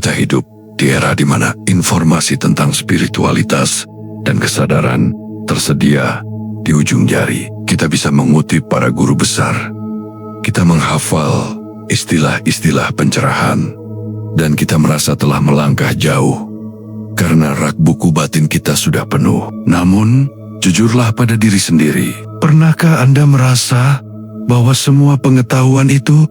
Kita hidup di era di mana informasi tentang spiritualitas dan kesadaran tersedia di ujung jari. Kita bisa mengutip para guru besar. Kita menghafal istilah-istilah pencerahan. Dan kita merasa telah melangkah jauh. Karena rak buku batin kita sudah penuh. Namun, jujurlah pada diri sendiri. Pernahkah Anda merasa bahwa semua pengetahuan itu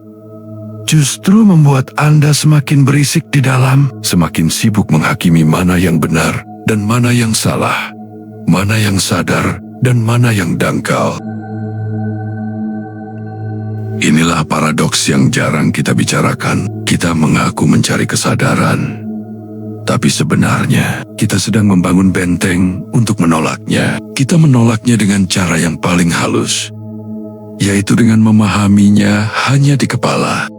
justru membuat Anda semakin berisik di dalam, semakin sibuk menghakimi mana yang benar dan mana yang salah, mana yang sadar dan mana yang dangkal? Inilah paradoks yang jarang kita bicarakan. Kita mengaku mencari kesadaran, tapi sebenarnya kita sedang membangun benteng untuk menolaknya. Kita menolaknya dengan cara yang paling halus, yaitu dengan memahaminya hanya di kepala.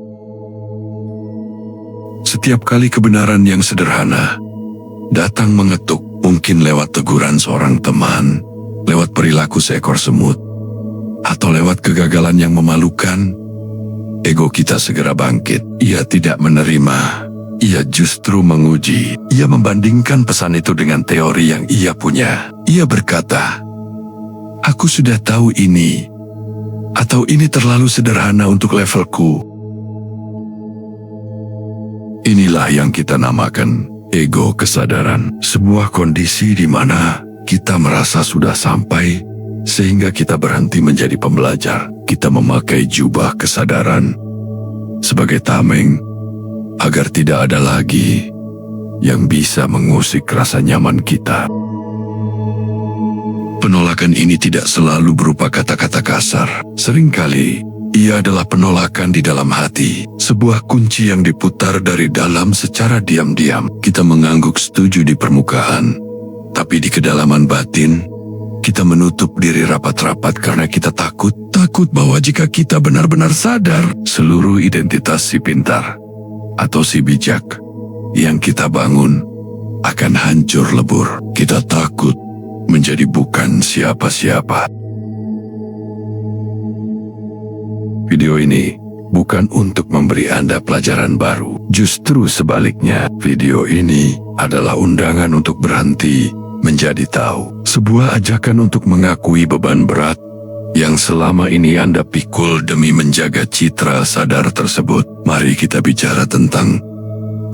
Setiap kali kebenaran yang sederhana datang mengetuk, mungkin lewat teguran seorang teman, lewat perilaku seekor semut, atau lewat kegagalan yang memalukan, ego kita segera bangkit. Ia tidak menerima, ia justru menguji. Ia membandingkan pesan itu dengan teori yang ia punya. Ia berkata, "Aku sudah tahu ini," atau "Ini terlalu sederhana untuk levelku." Inilah yang kita namakan ego kesadaran. Sebuah kondisi di mana kita merasa sudah sampai, sehingga kita berhenti menjadi pembelajar. Kita memakai jubah kesadaran sebagai tameng, agar tidak ada lagi yang bisa mengusik rasa nyaman kita. Penolakan ini tidak selalu berupa kata-kata kasar. Seringkali, ia adalah penolakan di dalam hati. Sebuah kunci yang diputar dari dalam secara diam-diam. Kita mengangguk setuju di permukaan, tapi di kedalaman batin, kita menutup diri rapat-rapat karena kita takut bahwa jika kita benar-benar sadar, seluruh identitas si pintar atau si bijak yang kita bangun akan hancur lebur. Kita takut menjadi bukan siapa-siapa. Video ini bukan untuk memberi Anda pelajaran baru. Justru sebaliknya, video ini adalah undangan untuk berhenti menjadi tahu. Sebuah ajakan untuk mengakui beban berat yang selama ini Anda pikul demi menjaga citra sadar tersebut. Mari kita bicara tentang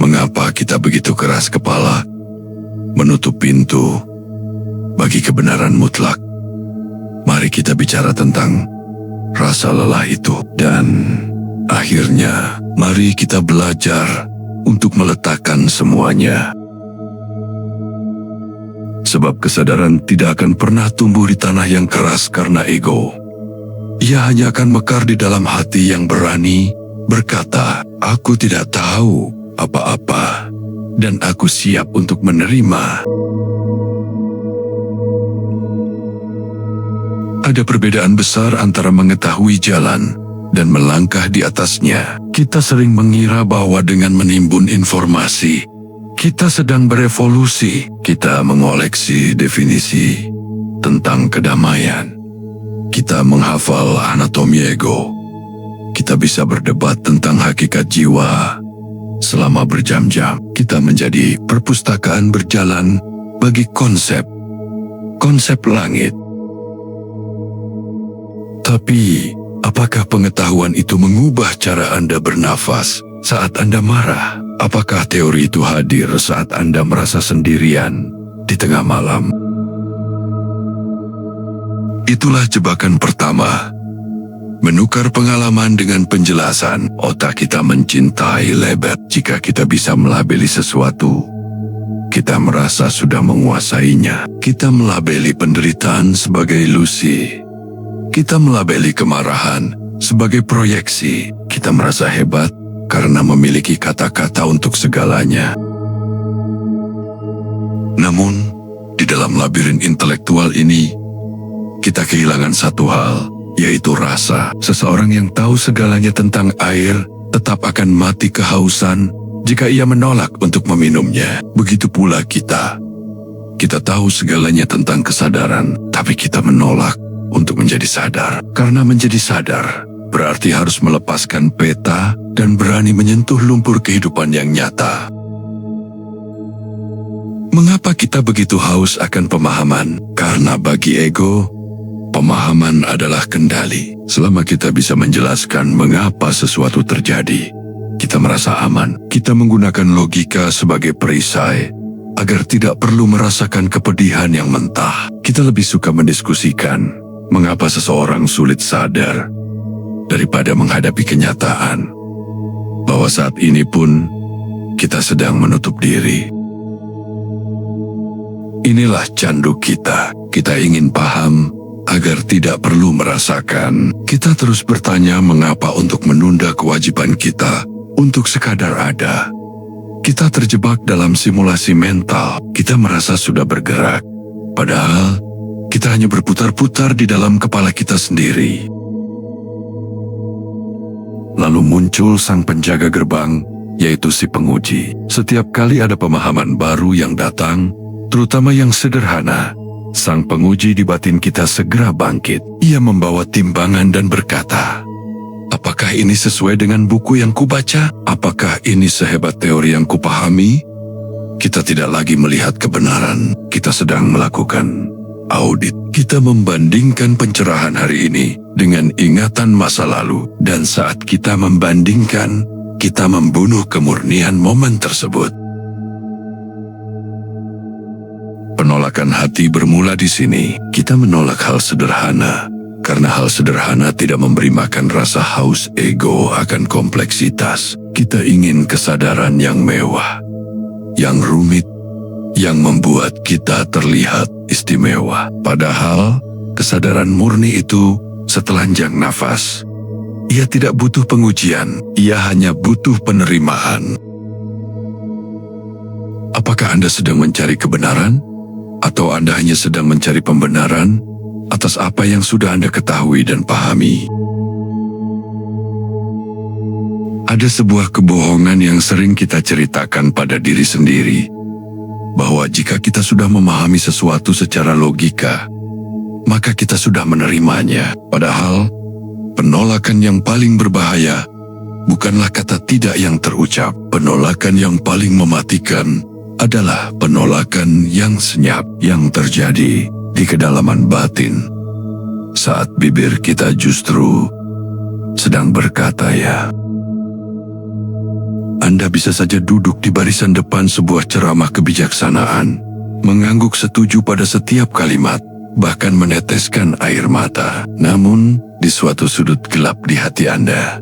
mengapa kita begitu keras kepala menutup pintu bagi kebenaran mutlak. Mari kita bicara tentang rasa lelah itu. Dan akhirnya, mari kita belajar untuk meletakkan semuanya. Sebab kesadaran tidak akan pernah tumbuh di tanah yang keras karena ego. Ia hanya akan mekar di dalam hati yang berani berkata, "Aku tidak tahu apa-apa, dan aku siap untuk menerima." Ada perbedaan besar antara mengetahui jalan dan melangkah di atasnya. Kita sering mengira bahwa dengan menimbun informasi, kita sedang berevolusi. Kita mengoleksi definisi tentang kedamaian. Kita menghafal anatomi ego. Kita bisa berdebat tentang hakikat jiwa selama berjam-jam. Kita menjadi perpustakaan berjalan bagi konsep langit. Tapi, apakah pengetahuan itu mengubah cara Anda bernafas saat Anda marah? Apakah teori itu hadir saat Anda merasa sendirian di tengah malam? Itulah jebakan pertama. Menukar pengalaman dengan penjelasan. Otak kita mencintai label. Jika kita bisa melabeli sesuatu, kita merasa sudah menguasainya. Kita melabeli penderitaan sebagai ilusi. Kita melabeli kemarahan sebagai proyeksi. Kita merasa hebat karena memiliki kata-kata untuk segalanya. Namun, di dalam labirin intelektual ini, kita kehilangan satu hal, yaitu rasa. Seseorang yang tahu segalanya tentang air tetap akan mati kehausan jika ia menolak untuk meminumnya. Begitu pula kita. Kita tahu segalanya tentang kesadaran, tapi kita menolak untuk menjadi sadar. Karena menjadi sadar berarti harus melepaskan peta dan berani menyentuh lumpur kehidupan yang nyata. Mengapa kita begitu haus akan pemahaman? Karena bagi ego, pemahaman adalah kendali. Selama kita bisa menjelaskan mengapa sesuatu terjadi, kita merasa aman. Kita menggunakan logika sebagai perisai, agar tidak perlu merasakan kepedihan yang mentah. Kita lebih suka mendiskusikan mengapa seseorang sulit sadar, daripada menghadapi kenyataan bahwa saat ini pun kita sedang menutup diri. Inilah candu kita. Kita ingin paham agar tidak perlu merasakan. Kita terus bertanya mengapa untuk menunda kewajiban kita untuk sekadar ada. Kita terjebak dalam simulasi mental. Kita merasa sudah bergerak, padahal kita hanya berputar-putar di dalam kepala kita sendiri. Lalu muncul sang penjaga gerbang, yaitu si penguji. Setiap kali ada pemahaman baru yang datang, terutama yang sederhana, sang penguji di batin kita segera bangkit. Ia membawa timbangan dan berkata, apakah ini sesuai dengan buku yang kubaca? Apakah ini sehebat teori yang kupahami? Kita tidak lagi melihat kebenaran, kita sedang melakukan audit. Kita membandingkan pencerahan hari ini dengan ingatan masa lalu. Dan saat kita membandingkan, kita membunuh kemurnian momen tersebut. Penolakan hati bermula di sini. Kita menolak hal sederhana, karena hal sederhana tidak memberi makan rasa haus ego akan kompleksitas. Kita ingin kesadaran yang mewah, yang rumit, yang membuat kita terlihat istimewa. Padahal, kesadaran murni itu setelanjang nafas. Ia tidak butuh pengujian, ia hanya butuh penerimaan. Apakah Anda sedang mencari kebenaran? Atau Anda hanya sedang mencari pembenaran atas apa yang sudah Anda ketahui dan pahami? Ada sebuah kebohongan yang sering kita ceritakan pada diri sendiri, bahwa jika kita sudah memahami sesuatu secara logika, maka kita sudah menerimanya. Padahal, penolakan yang paling berbahaya bukanlah kata tidak yang terucap. Penolakan yang paling mematikan adalah penolakan yang senyap, yang terjadi di kedalaman batin, saat bibir kita justru sedang berkata ya. Anda bisa saja duduk di barisan depan sebuah ceramah kebijaksanaan, mengangguk setuju pada setiap kalimat, bahkan meneteskan air mata. Namun, di suatu sudut gelap di hati Anda,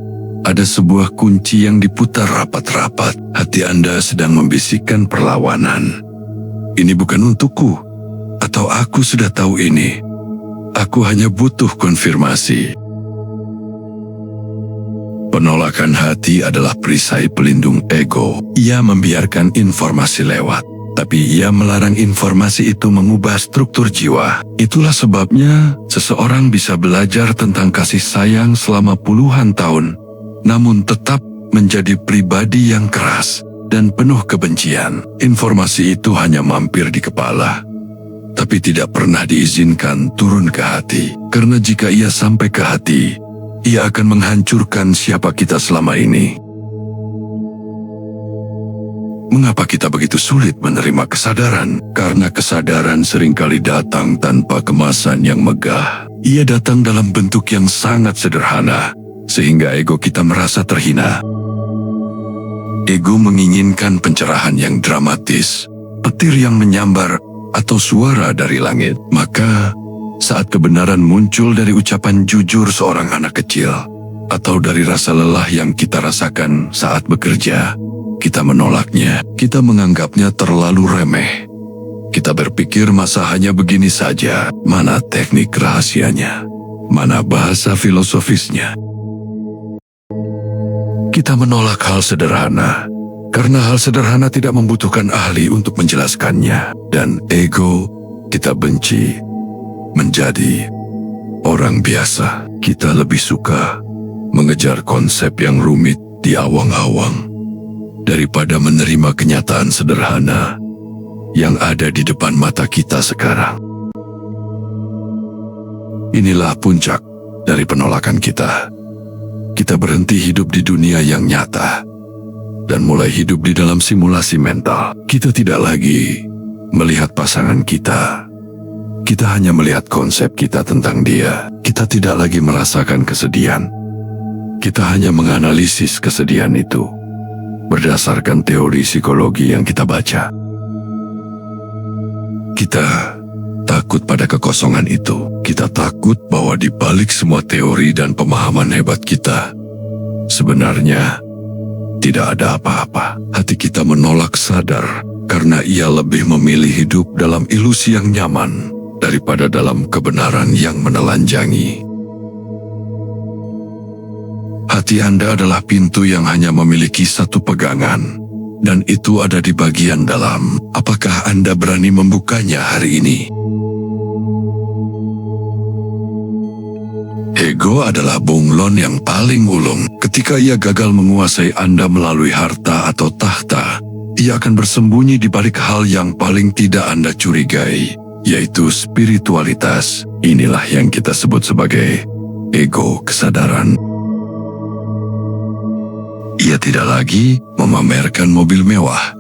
ada sebuah kunci yang diputar rapat-rapat. Hati Anda sedang membisikkan perlawanan. Ini bukan untukku, atau aku sudah tahu ini. Aku hanya butuh konfirmasi. Penolakan hati adalah perisai pelindung ego. Ia membiarkan informasi lewat, tapi ia melarang informasi itu mengubah struktur jiwa. Itulah sebabnya seseorang bisa belajar tentang kasih sayang selama puluhan tahun, namun tetap menjadi pribadi yang keras dan penuh kebencian. Informasi itu hanya mampir di kepala, tapi tidak pernah diizinkan turun ke hati. Karena jika ia sampai ke hati, ia akan menghancurkan siapa kita selama ini. Mengapa kita begitu sulit menerima kesadaran? Karena kesadaran seringkali datang tanpa kemasan yang megah. Ia datang dalam bentuk yang sangat sederhana, sehingga ego kita merasa terhina. Ego menginginkan pencerahan yang dramatis, petir yang menyambar, atau suara dari langit. Maka, saat kebenaran muncul dari ucapan jujur seorang anak kecil, atau dari rasa lelah yang kita rasakan saat bekerja, kita menolaknya. Kita menganggapnya terlalu remeh. Kita berpikir masa hanya begini saja. Mana teknik rahasianya? Mana bahasa filosofisnya? Kita menolak hal sederhana, karena hal sederhana tidak membutuhkan ahli untuk menjelaskannya. Dan ego kita benci menjadi orang biasa. Kita lebih suka mengejar konsep yang rumit di awang-awang, daripada menerima kenyataan sederhana yang ada di depan mata kita sekarang. Inilah puncak dari penolakan kita. Kita berhenti hidup di dunia yang nyata dan mulai hidup di dalam simulasi mental. Kita tidak lagi melihat pasangan kita. Kita hanya melihat konsep kita tentang dia. Kita tidak lagi merasakan kesedihan. Kita hanya menganalisis kesedihan itu berdasarkan teori psikologi yang kita baca. Kita takut pada kekosongan itu. Kita takut bahwa di balik semua teori dan pemahaman hebat kita, sebenarnya tidak ada apa-apa. Hati kita menolak sadar karena ia lebih memilih hidup dalam ilusi yang nyaman daripada dalam kebenaran yang menelanjangi. Hati Anda adalah pintu yang hanya memiliki satu pegangan, dan itu ada di bagian dalam. Apakah Anda berani membukanya hari ini? Ego adalah bunglon yang paling ulung. Ketika ia gagal menguasai Anda melalui harta atau tahta, ia akan bersembunyi di balik hal yang paling tidak Anda curigai, yaitu spiritualitas. Inilah yang kita sebut sebagai ego kesadaran. Ia tidak lagi memamerkan mobil mewah.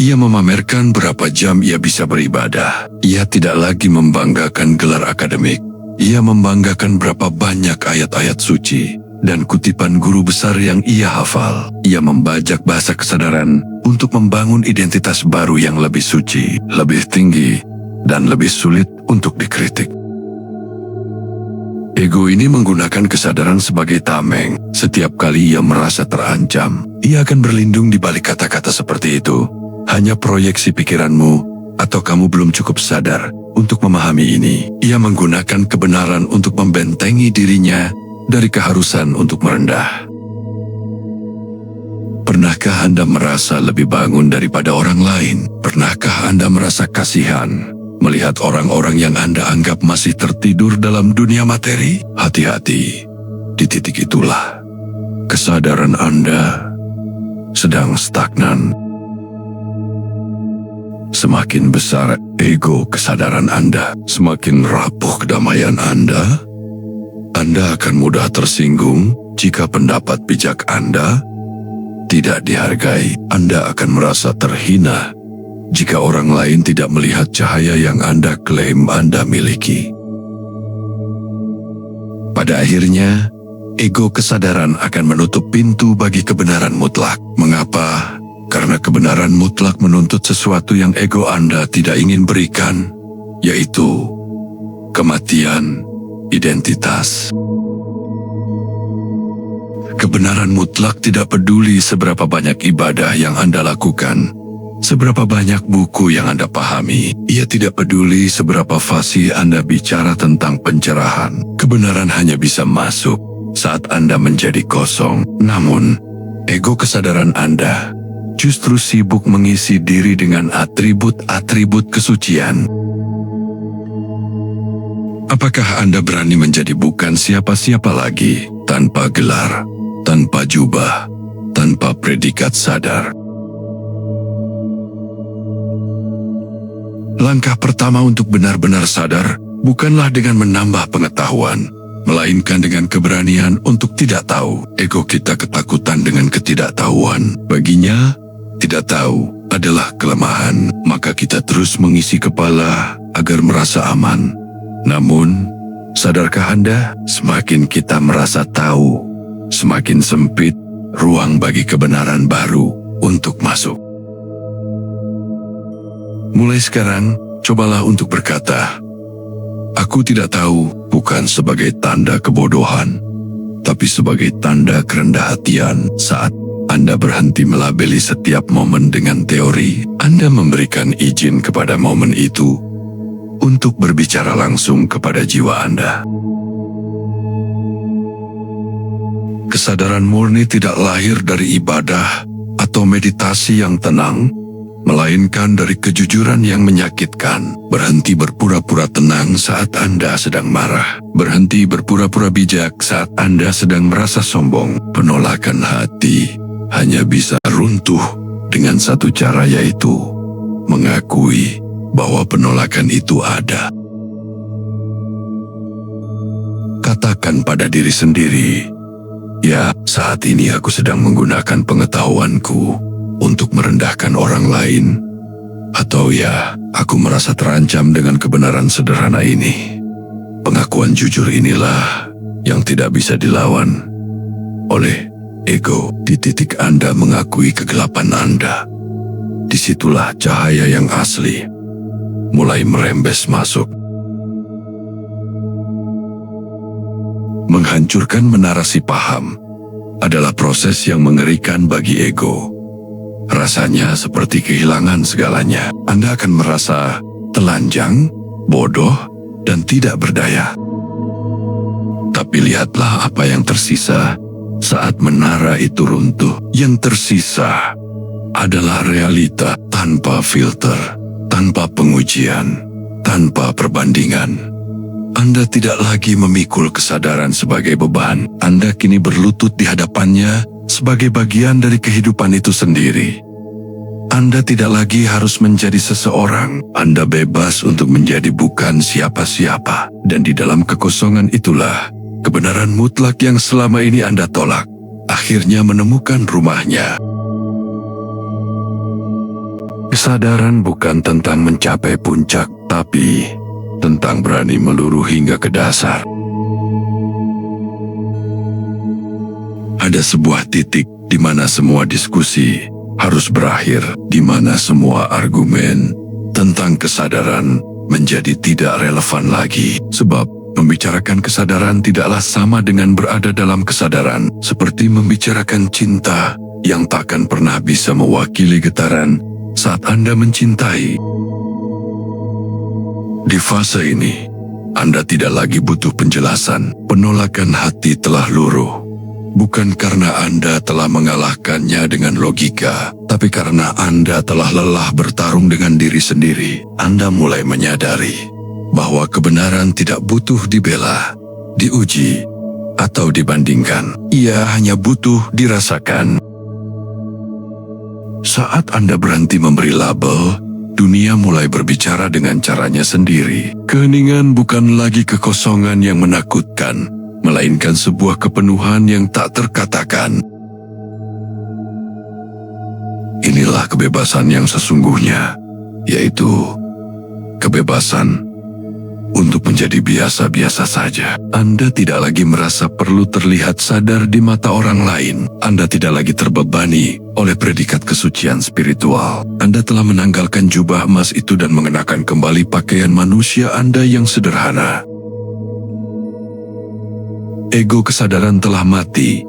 Ia memamerkan berapa jam ia bisa beribadah. Ia tidak lagi membanggakan gelar akademik. Ia membanggakan berapa banyak ayat-ayat suci dan kutipan guru besar yang ia hafal. Ia membajak bahasa kesadaran untuk membangun identitas baru yang lebih suci, lebih tinggi, dan lebih sulit untuk dikritik. Ego ini menggunakan kesadaran sebagai tameng. Setiap kali ia merasa terancam, ia akan berlindung di balik kata-kata seperti itu. Hanya proyeksi pikiranmu, atau kamu belum cukup sadar untuk memahami ini. Ia menggunakan kebenaran untuk membentengi dirinya dari keharusan untuk merendah. Pernahkah Anda merasa lebih bangun daripada orang lain? Pernahkah Anda merasa kasihan melihat orang-orang yang Anda anggap masih tertidur dalam dunia materi? Hati-hati, di titik itulah kesadaran Anda sedang stagnan. Semakin besar ego kesadaran Anda, semakin rapuh kedamaian Anda akan mudah tersinggung jika pendapat bijak Anda tidak dihargai. Anda akan merasa terhina jika orang lain tidak melihat cahaya yang Anda klaim Anda miliki. Pada akhirnya, ego kesadaran akan menutup pintu bagi kebenaran mutlak. Mengapa? Karena kebenaran mutlak menuntut sesuatu yang ego Anda tidak ingin berikan, yaitu kematian identitas. Kebenaran mutlak tidak peduli seberapa banyak ibadah yang Anda lakukan, seberapa banyak buku yang Anda pahami. Ia tidak peduli seberapa fasih Anda bicara tentang pencerahan. Kebenaran hanya bisa masuk saat Anda menjadi kosong. Namun, ego kesadaran Anda justru sibuk mengisi diri dengan atribut-atribut kesucian. Apakah Anda berani menjadi bukan siapa-siapa lagi, tanpa gelar, tanpa jubah, tanpa predikat sadar? Langkah pertama untuk benar-benar sadar bukanlah dengan menambah pengetahuan, melainkan dengan keberanian untuk tidak tahu. Ego kita ketakutan dengan ketidaktahuan. Baginya, tidak tahu adalah kelemahan, maka kita terus mengisi kepala agar merasa aman. Namun, sadarkah Anda, semakin kita merasa tahu, semakin sempit ruang bagi kebenaran baru untuk masuk. Mulai sekarang, cobalah untuk berkata, "Aku tidak tahu," bukan sebagai tanda kebodohan, tapi sebagai tanda kerendah hatian. Saat Anda berhenti melabeli setiap momen dengan teori, Anda memberikan izin kepada momen itu untuk berbicara langsung kepada jiwa Anda. Kesadaran murni tidak lahir dari ibadah atau meditasi yang tenang, melainkan dari kejujuran yang menyakitkan. Berhenti berpura-pura tenang saat Anda sedang marah. Berhenti berpura-pura bijak saat Anda sedang merasa sombong. Penolakan hati hanya bisa runtuh dengan satu cara, yaitu mengakui bahwa penolakan itu ada. Katakan pada diri sendiri, "Ya, saat ini aku sedang menggunakan pengetahuanku untuk merendahkan orang lain, Atau ya, aku merasa terancam dengan kebenaran sederhana ini. Pengakuan jujur inilah yang tidak bisa dilawan oleh ego. Di titik Anda mengakui kegelapan Anda, disitulah cahaya yang asli mulai merembes masuk. Menghancurkan menara si paham adalah proses yang mengerikan bagi ego. Rasanya seperti kehilangan segalanya. Anda akan merasa telanjang, bodoh, dan tidak berdaya. Tapi lihatlah apa yang tersisa saat menara itu runtuh. Yang tersisa adalah realita tanpa filter, tanpa pengujian, tanpa perbandingan. Anda tidak lagi memikul kesadaran sebagai beban. Anda kini berlutut di hadapannya sebagai bagian dari kehidupan itu sendiri. Anda tidak lagi harus menjadi seseorang. Anda bebas untuk menjadi bukan siapa-siapa. Dan di dalam kekosongan itulah kebenaran mutlak yang selama ini Anda tolak akhirnya menemukan rumahnya. Kesadaran bukan tentang mencapai puncak, tapi tentang berani meluruh hingga ke dasar. Ada sebuah titik di mana semua diskusi harus berakhir, di mana semua argumen tentang kesadaran menjadi tidak relevan lagi. Sebab membicarakan kesadaran tidaklah sama dengan berada dalam kesadaran, seperti membicarakan cinta yang takkan pernah bisa mewakili getaran saat Anda mencintai. Di fase ini, Anda tidak lagi butuh penjelasan. Penolakan hati telah luruh. Bukan karena Anda telah mengalahkannya dengan logika, tapi karena Anda telah lelah bertarung dengan diri sendiri. Anda mulai menyadari bahwa kebenaran tidak butuh dibela, diuji, atau dibandingkan. Ia hanya butuh dirasakan. Saat Anda berhenti memberi label, dunia mulai berbicara dengan caranya sendiri. Keheningan bukan lagi kekosongan yang menakutkan, melainkan sebuah kepenuhan yang tak terkatakan. Inilah kebebasan yang sesungguhnya, yaitu kebebasan untuk menjadi biasa-biasa saja. Anda tidak lagi merasa perlu terlihat sadar di mata orang lain. Anda tidak lagi terbebani oleh predikat kesucian spiritual. Anda telah menanggalkan jubah emas itu dan mengenakan kembali pakaian manusia Anda yang sederhana. Ego kesadaran telah mati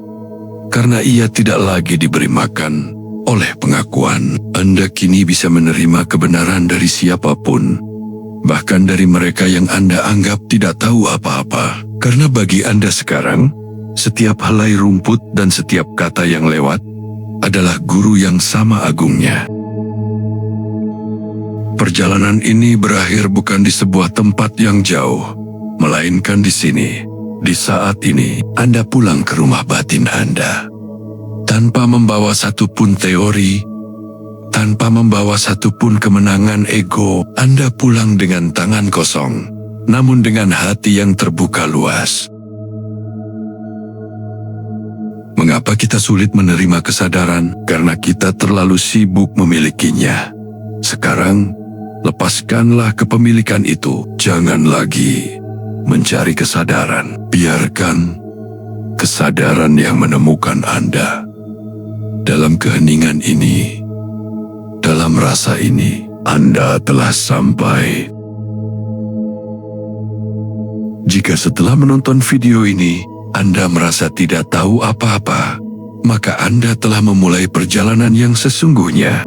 karena ia tidak lagi diberi makan oleh pengakuan. Anda kini bisa menerima kebenaran dari siapapun, bahkan dari mereka yang Anda anggap tidak tahu apa-apa. Karena bagi Anda sekarang, setiap helai rumput dan setiap kata yang lewat adalah guru yang sama agungnya. Perjalanan ini berakhir bukan di sebuah tempat yang jauh, melainkan di sini. Di saat ini, Anda pulang ke rumah batin Anda. Tanpa membawa satupun teori, tanpa membawa satupun kemenangan ego, Anda pulang dengan tangan kosong, namun dengan hati yang terbuka luas. Mengapa kita sulit menerima kesadaran? Karena kita terlalu sibuk memilikinya. Sekarang, lepaskanlah kepemilikan itu. Jangan lagi mencari kesadaran. Biarkan kesadaran yang menemukan Anda. Dalam keheningan ini, dalam rasa ini, Anda telah sampai. Jika setelah menonton video ini, Anda merasa tidak tahu apa-apa, maka Anda telah memulai perjalanan yang sesungguhnya.